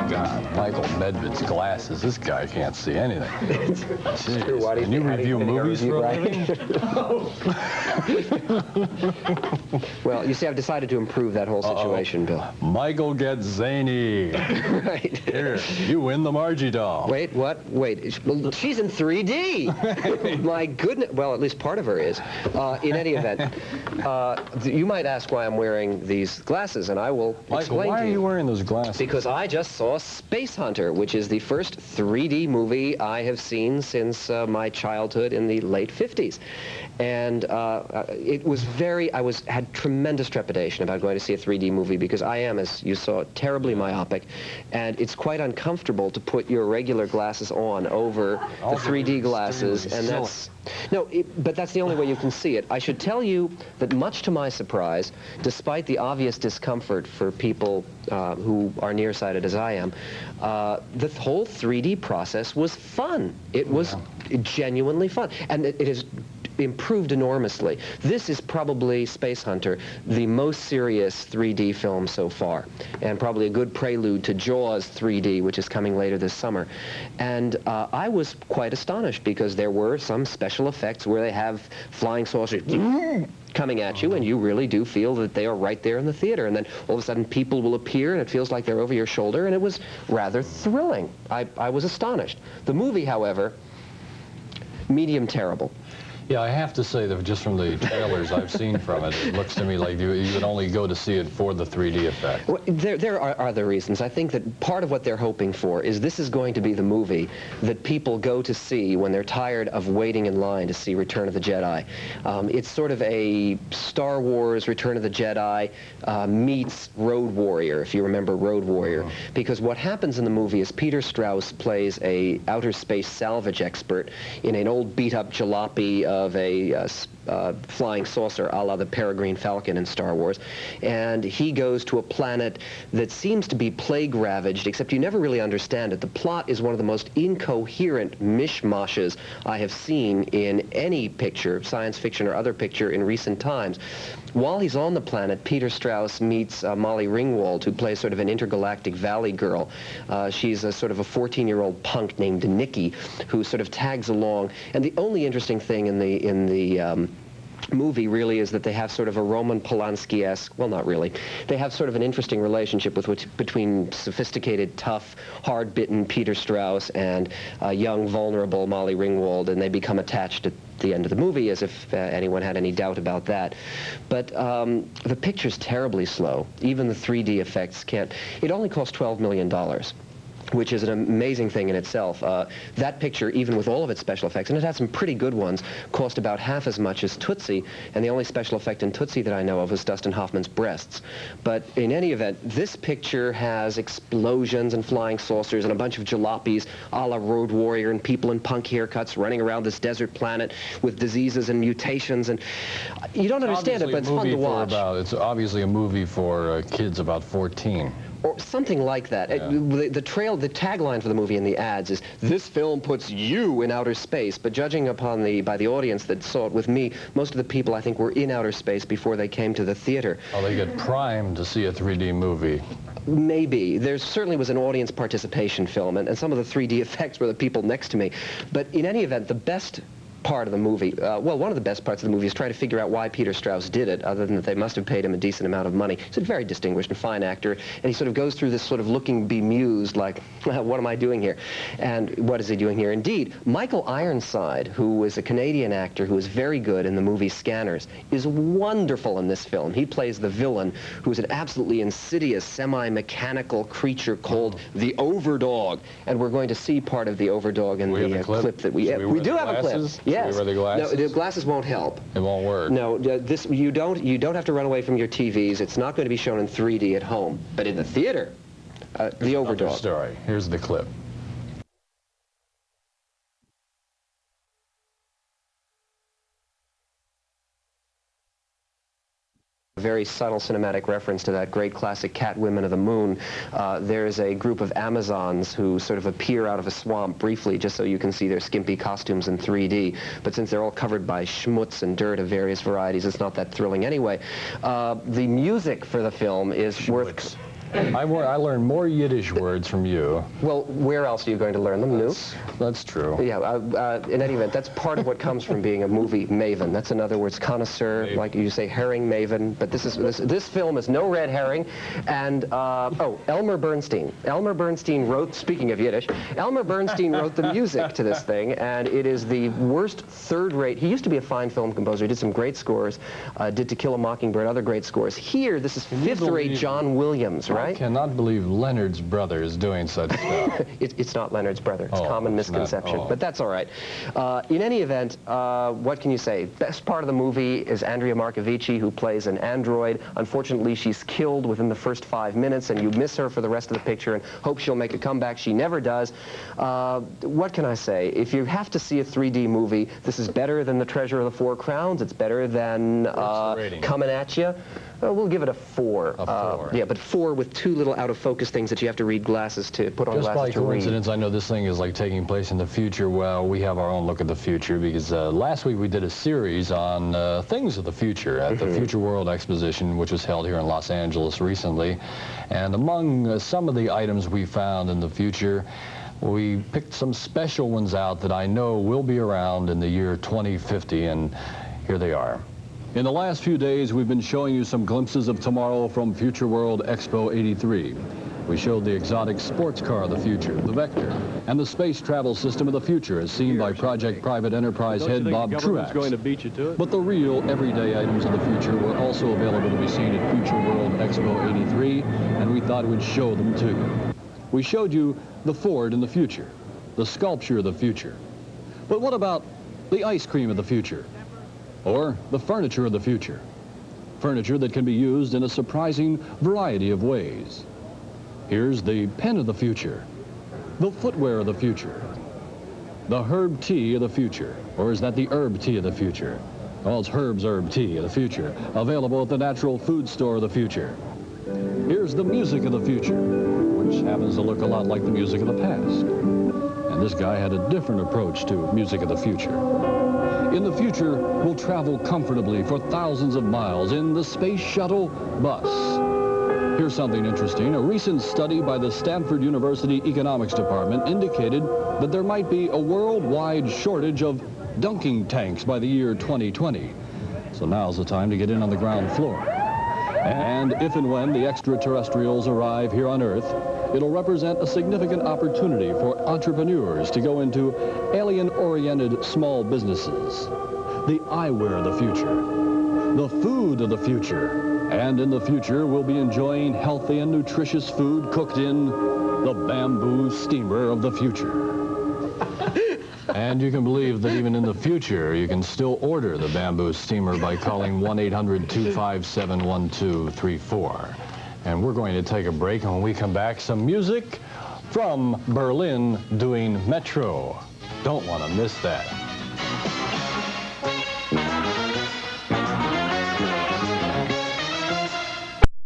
God, Michael Medved's glasses. This guy can't see anything. True. Why do you Can you review movies for a living? Well, you see, I've decided to improve that whole situation, Bill. Michael gets zany. Right. Here, you win the Margie doll. Wait, what? Wait, she's in 3D. My goodness. Well, at least part of her is. In any event, you might ask why I'm wearing these glasses, and I will Michael, explain to you. why are you wearing those glasses? Because I just saw Space Hunter, which is the first 3D movie I have seen since my childhood in the late 50s. And it was had tremendous trepidation about going to see a 3D movie because I am, as you saw, terribly myopic, and it's quite uncomfortable to put your regular glasses on over the 3D glasses, and that's... No, but that's the only way you can see it. I should tell you that much to my surprise, despite the obvious discomfort for people who are nearsighted as I am, the whole 3D process was fun. It was genuinely fun, and it has improved enormously. This is probably, Space Hunter, the most serious 3D film so far, and probably a good prelude to Jaws 3D, which is coming later this summer. And I was quite astonished because there were some special effects where they have flying saucers coming at you, and you really do feel that they are right there in the theater. And then all of a sudden people will appear, and it feels like they're over your shoulder, and it was rather thrilling. I was astonished. The movie, however, medium terrible. Yeah, I have to say that just from the trailers I've seen from it, it looks to me like you would only go to see it for the 3D effect. Well, there are other reasons. I think that part of what they're hoping for is this is going to be the movie that people go to see when they're tired of waiting in line to see Return of the Jedi. It's sort of a Star Wars Return of the Jedi meets Road Warrior, if you remember Road Warrior. Because what happens in the movie is Peter STRAUS plays a outer space salvage expert in an old beat-up jalopy of a flying saucer a la the Peregrine Falcon in Star Wars, and he goes to a planet that seems to be plague-ravaged, except you never really understand it. The plot is one of the most incoherent mishmashes I have seen in any picture, science fiction or other picture, in recent times. While he's on the planet, Peter STRAUS meets Molly Ringwald, who plays sort of an intergalactic valley girl. She's a sort of a 14-year-old punk named Nikki, who sort of tags along. And the only interesting thing in the movie really is that they have sort of a Roman Polanski-esque, well, not really, they have sort of an interesting relationship between sophisticated, tough, hard-bitten Peter STRAUS and young, vulnerable Molly Ringwald, and they become attached at the end of the movie, as if anyone had any doubt about that. But the picture's terribly slow. Even the 3D effects can't. It only cost $12 million. Which is an amazing thing in itself. That picture, even with all of its special effects, and it had some pretty good ones, cost about half as much as Tootsie, and the only special effect in Tootsie that I know of was Dustin Hoffman's breasts. But in any event, this picture has explosions and flying saucers and a bunch of jalopies a la Road Warrior and people in punk haircuts running around this desert planet with diseases and mutations, and you don't understand it, but it's fun to watch. It's obviously a movie for kids about 14. Or something like that. Yeah. The tagline for the movie in the ads is, "This film puts you in outer space," but judging upon by the audience that saw it with me, most of the people I think were in outer space before they came to the theater. Oh, they get primed to see a 3D movie. Maybe. There certainly was an audience participation film, and some of the 3D effects were the people next to me. But in any event, the best part of the movie, well, one of the best parts of the movie is trying to figure out why Peter STRAUS did it, other than that they must have paid him a decent amount of money. He's a very distinguished and fine actor, and he sort of goes through this sort of looking bemused, like, what am I doing here? And what is he doing here? Indeed, Michael Ironside, who is a Canadian actor who is very good in the movie Scanners, is wonderful in this film. He plays the villain, who is an absolutely insidious, semi-mechanical creature called the Overdog, and we're going to see part of the Overdog in the clip that we do have a clip. Yes. Wear the glasses? No, the glasses won't help. It won't work. No, you don't have to run away from your TVs. It's not going to be shown in 3D at home, but in the theater, the Overdog. Story. Here's the clip. A very subtle cinematic reference to that great classic Cat Women of the Moon. There's a group of Amazons who sort of appear out of a swamp briefly just so you can see their skimpy costumes in 3D. But since they're all covered by schmutz and dirt of various varieties, it's not that thrilling anyway. The music for the film is worth... I learned more Yiddish words from you. Well, where else are you going to learn them? That's true. Yeah, in any event, that's part of what comes from being a movie maven. That's, in other words, connoisseur, like you say, herring maven. But this film is no red herring. And, Elmer Bernstein. Elmer Bernstein wrote, speaking of Yiddish, Elmer Bernstein wrote the music to this thing, and it is the worst third-rate. He used to be a fine film composer. He did some great scores, did To Kill a Mockingbird, other great scores. Here, this is fifth-rate John Williams, right? I cannot believe Leonard's brother is doing such stuff. It's not Leonard's brother. It's a common misconception. Not, but that's all right. In any event, what can you say? Best part of the movie is Andrea Markovici, who plays an android. Unfortunately, she's killed within the first 5 minutes, and you miss her for the rest of the picture and hope she'll make a comeback. She never does. What can I say? If you have to see a 3D movie, this is better than The Treasure of the Four Crowns. It's better than Coming At You. We'll give it a 4. A 4. Yeah, but 4 with 2 little out-of-focus things that you have to read glasses to put on Just glasses to read. by coincidence, I know this thing is like taking place in the future. Well, we have our own look at the future because last week we did a series on things of the future at the Future World Exposition, which was held here in Los Angeles recently. And among some of the items we found in the future, we picked some special ones out that I know will be around in the year 2050, and here they are. In the last few days, we've been showing you some glimpses of tomorrow from Future World Expo 83. We showed the exotic sports car of the future, the Vector, and the space travel system of the future as seen by Project Private Enterprise head Bob Truax. Going to beat you to it? But the real everyday items of the future were also available to be seen at Future World Expo 83, and we thought we'd show them to you. We showed you the Ford in the future, the sculpture of the future. But what about the ice cream of the future? Or the furniture of the future? Furniture that can be used in a surprising variety of ways. Here's the pen of the future, the footwear of the future, the herb tea of the future. Or is that the herb tea of the future? Well, it's Herb's herb tea of the future, available at the natural food store of the future. Here's the music of the future, which happens to look a lot like the music of the past. And this guy had a different approach to music of the future. In the future, we'll travel comfortably for thousands of miles in the Space Shuttle bus. Here's something interesting. A recent study by the Stanford University Economics Department indicated that there might be a worldwide shortage of dunking tanks by the year 2020. So now's the time to get in on the ground floor. And if and when the extraterrestrials arrive here on Earth, it'll represent a significant opportunity for entrepreneurs to go into alien-oriented small businesses. The eyewear of the future, the food of the future, and in the future we'll be enjoying healthy and nutritious food cooked in the bamboo steamer of the future. And you can believe that even in the future, you can still order the bamboo steamer by calling 1-800-257-1234. And we're going to take a break, and when we come back, some music from Berlin doing Metro. Don't want to miss that.